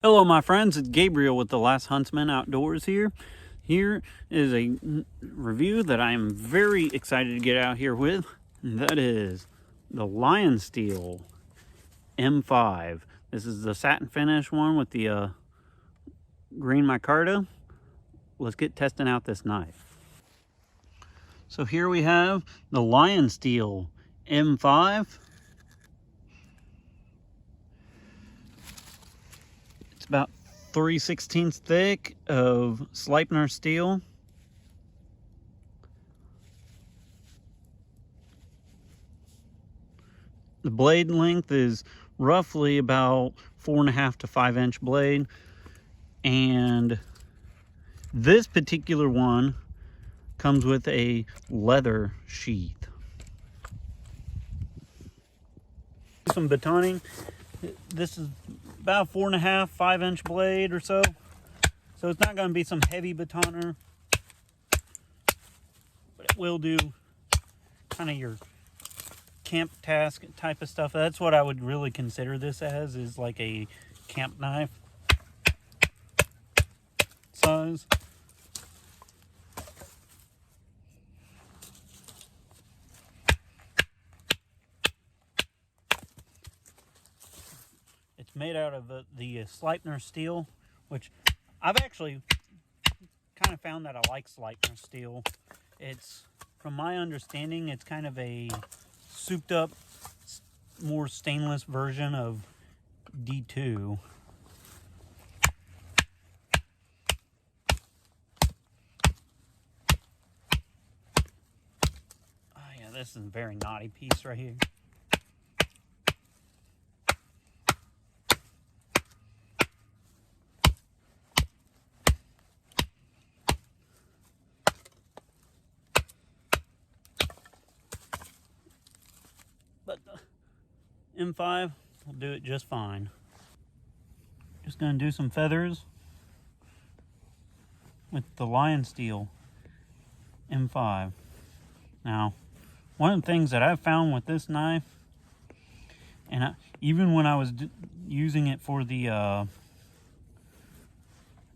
Hello my friends, it's Gabriel with The Last Huntsman Outdoors here. Here is a review that I am very excited to get out here with. And that is the Lionsteel M5. This is the satin finish one with the green micarta. Let's get testing out this knife. So here we have the Lionsteel M5. It's about 3/16 thick of Sleipner steel. The blade length is roughly about 4.5 to 5 inch blade, and this particular one comes with a leather sheath. Some batoning. This is about 4.5, 5 inch blade or so. So it's not going to be some heavy batoner, but it will do kind of your camp task type of stuff. That's what I would really consider this as, is like a camp knife size. It's made out of the Sleipner steel, which I've actually kind of found that I like Sleipner steel. It's, from my understanding, it's kind of a souped up, more stainless version of D2. Oh yeah, this is a very knotty piece right here. But the M5 will do it just fine. Just going to do some feathers with the Lionsteel M5. Now, one of the things that I've found with this knife, and even when I was using it for the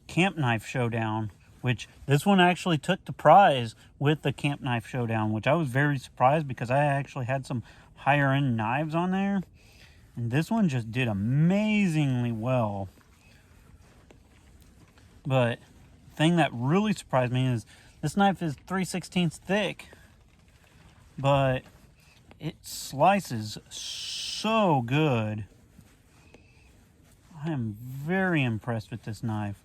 Camp Knife Showdown, which this one actually took the prize with the Camp Knife Showdown, which I was very surprised because I actually had some higher end knives on there, and this one just did amazingly well. But the thing that really surprised me is this knife is 3/16 thick, but it slices so good. I am very impressed with this knife.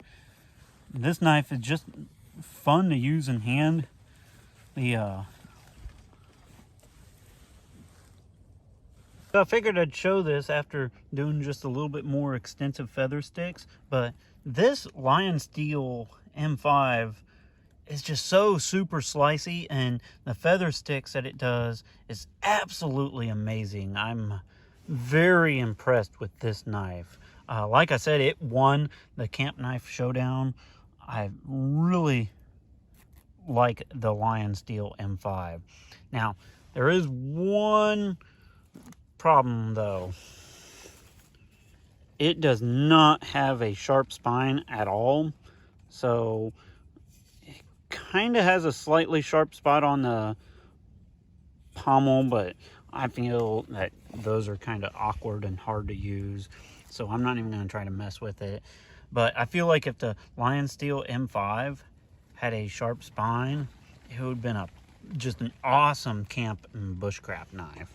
This knife is just fun to use in hand. I figured I'd show this after doing just a little bit more extensive feather sticks, but this Lionsteel M5 is just so super slicey, and the feather sticks that it does is absolutely amazing. I'm very impressed with this knife. Like I said, it won the Camp Knife Showdown. I really like the Lionsteel M5. Now, there is one problem though. It does not have a sharp spine at all, so it kind of has a slightly sharp spot on the pommel, but I feel that those are kind of awkward and hard to use, so I'm not even going to try to mess with it. But I feel like if the Lionsteel M5 had a sharp spine, it would have been just an awesome camp and bushcraft knife.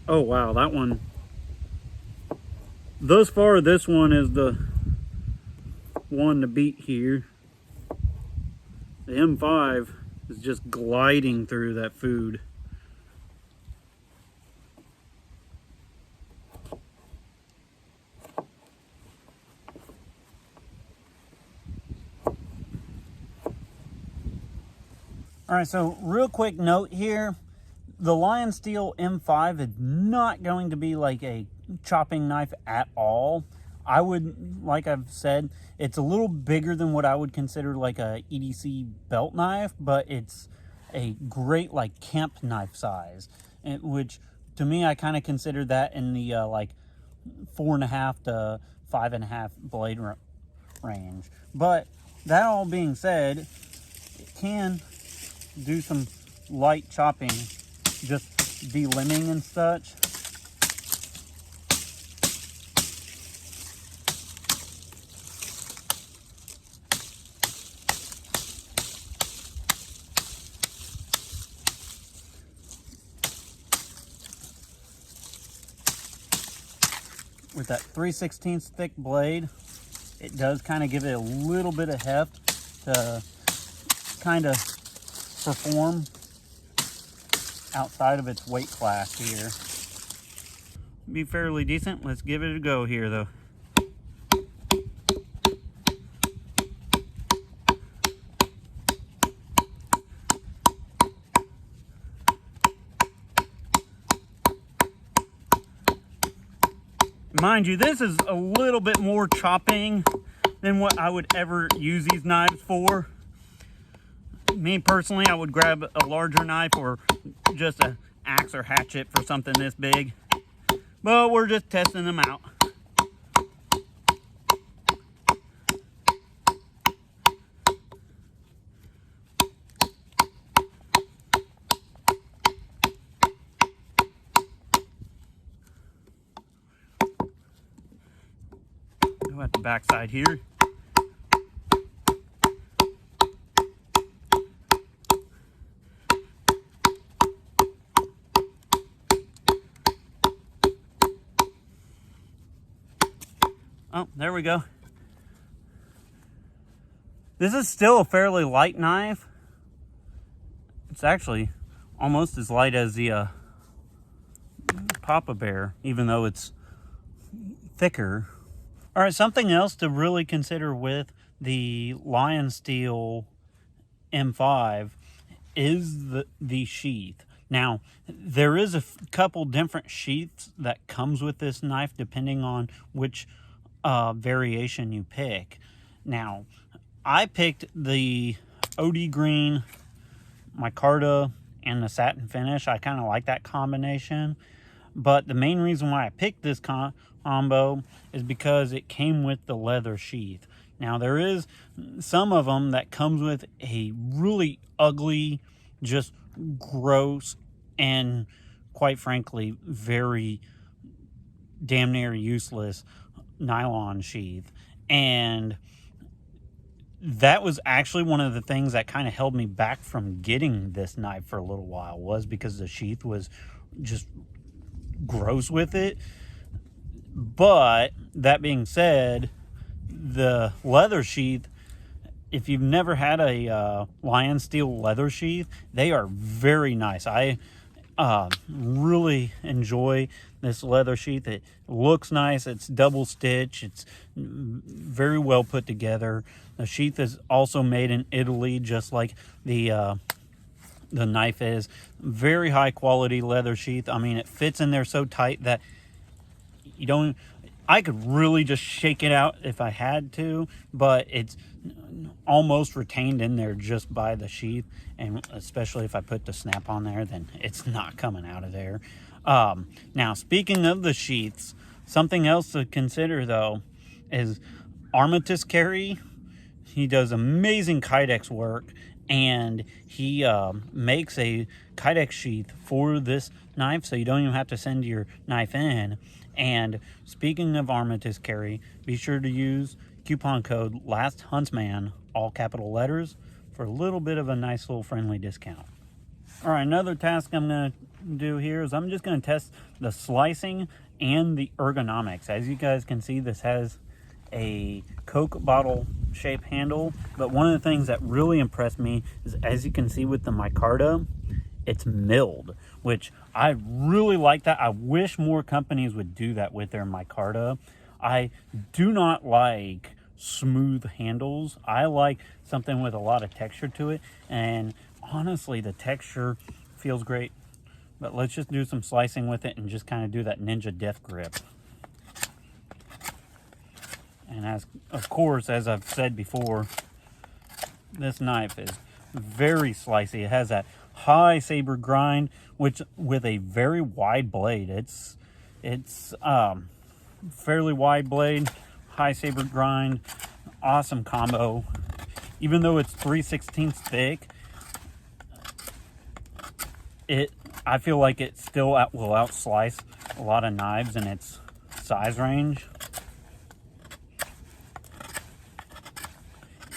Oh wow, that one, thus far this one is the one to beat here. The M5 is just gliding through that food. All right, so real quick note here. The Lionsteel M5 is not going to be like a chopping knife at all. I would, like I've said, it's a little bigger than what I would consider like a EDC belt knife, but it's a great like camp knife size, which to me I kind of consider that in the like 4.5 to 5.5 blade range. But that all being said, it can do some light chopping, just delimbing and such. With that 3/16 thick blade, it does kind of give it a little bit of heft to kind of perform outside of its weight class here. Be fairly decent. Let's give it a go here though. Mind you, this is a little bit more chopping than what I would ever use these knives for. Me personally, I would grab a larger knife or just an axe or hatchet for something this big. But we're just testing them out. Go at the back side here. Oh, there we go. This is still a fairly light knife. It's actually almost as light as the Papa Bear, even though it's thicker. All right, something else to really consider with the Lionsteel M5 is the sheath. Now, there is a couple different sheaths that comes with this knife depending on which variation you pick. Now, I picked the OD green, micarta, and the satin finish. I kind of like that combination. But the main reason why I picked this combo is because it came with the leather sheath. Now, there is some of them that comes with a really ugly, just gross, and quite frankly, very damn near useless nylon sheath. And that was actually one of the things that kind of held me back from getting this knife for a little while, was because the sheath was just gross with it. But that being said, the leather sheath, if you've never had a Lionsteel leather sheath, they are very nice. I really enjoy this leather sheath. It looks nice. It's double stitch. It's very well put together. The sheath is also made in Italy, just like the knife is. Very high quality leather sheath. I mean, it fits in there so tight that you don't, I could really just shake it out if I had to, but it's almost retained in there just by the sheath. And especially if I put the snap on there, then it's not coming out of there. Now, speaking of the sheaths, something else to consider though is Armitage Carry. He does amazing kydex work, and he makes a kydex sheath for this knife, so you don't even have to send your knife in. And speaking of Armitage Carry, be sure to use coupon code LASTHuntsman, all capital letters, for a little bit of a nice little friendly discount. All right, another task I'm going to do here is I'm just going to test the slicing and the ergonomics. As you guys can see, this has a Coke bottle shape handle, but one of the things that really impressed me is, as you can see with the micarta, it's milled, which I really like that. I wish more companies would do that with their micarta. I do not like smooth handles. I like something with a lot of texture to it, and honestly, the texture feels great. But let's just do some slicing with it and just kind of do that ninja death grip. And as of course, as I've said before, this knife is very slicey. It has that high saber grind, which with a very wide blade. It's fairly wide blade, high saber grind, awesome combo. Even though it's 3/16 thick, I feel like it still will outslice a lot of knives in its size range,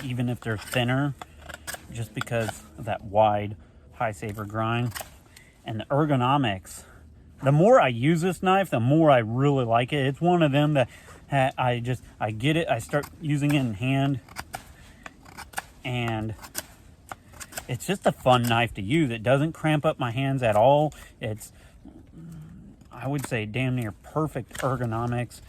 even if they're thinner, just because of that wide high saber grind. And the ergonomics, the more I use this knife, the more I really like it. It's one of them that I get it, I start using it in hand, and it's just a fun knife to use. It doesn't cramp up my hands at all. It's, I would say, damn near perfect ergonomics.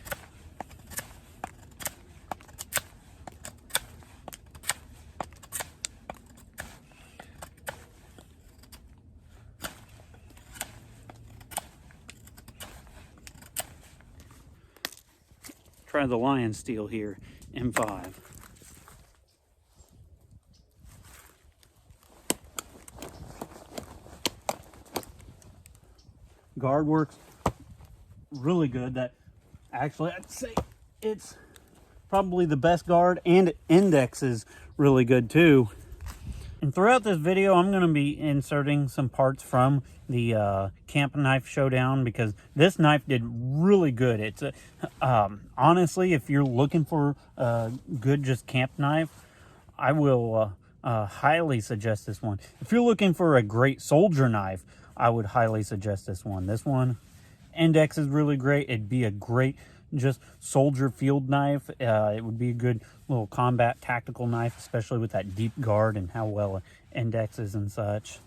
Try the Lionsteel here, M5. Guard works really good. That actually, I'd say it's probably the best guard, and index is really good too. And throughout this video, I'm going to be inserting some parts from the Camp Knife Showdown, because this knife did really good. It's honestly, if you're looking for a good just camp knife, I will highly suggest this one. If you're looking for a great soldier knife, I would highly suggest this one. This one, index is really great. It'd be a great just soldier field knife. It would be a good little combat tactical knife, especially with that deep guard and how well it indexes and such.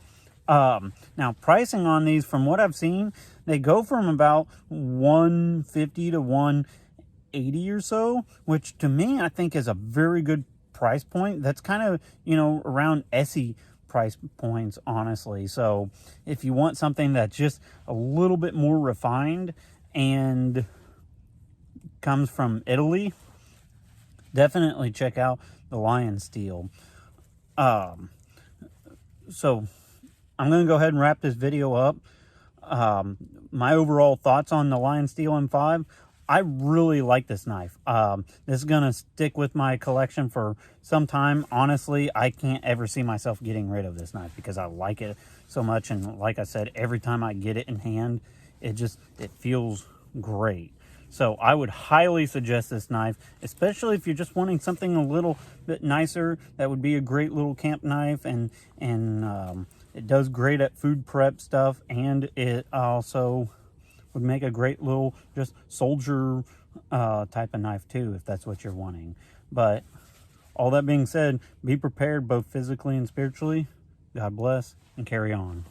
Now, pricing on these, from what I've seen, they go from about $150 to $180 or so, which to me, I think is a very good price point. That's kind of, you know, around Essie price points, honestly. So if you want something that's just a little bit more refined and comes from Italy, definitely check out the Lionsteel. So I'm going to go ahead and wrap this video up. My overall thoughts on the Lionsteel M5, I really like this knife. This is going to stick with my collection for some time. Honestly, I can't ever see myself getting rid of this knife because I like it so much. And like I said, every time I get it in hand, it feels great. So I would highly suggest this knife, especially if you're just wanting something a little bit nicer. That would be a great little camp knife, and it does great at food prep stuff, and it also would make a great little just soldier type of knife too, if that's what you're wanting. But all that being said, be prepared both physically and spiritually. God bless, and carry on.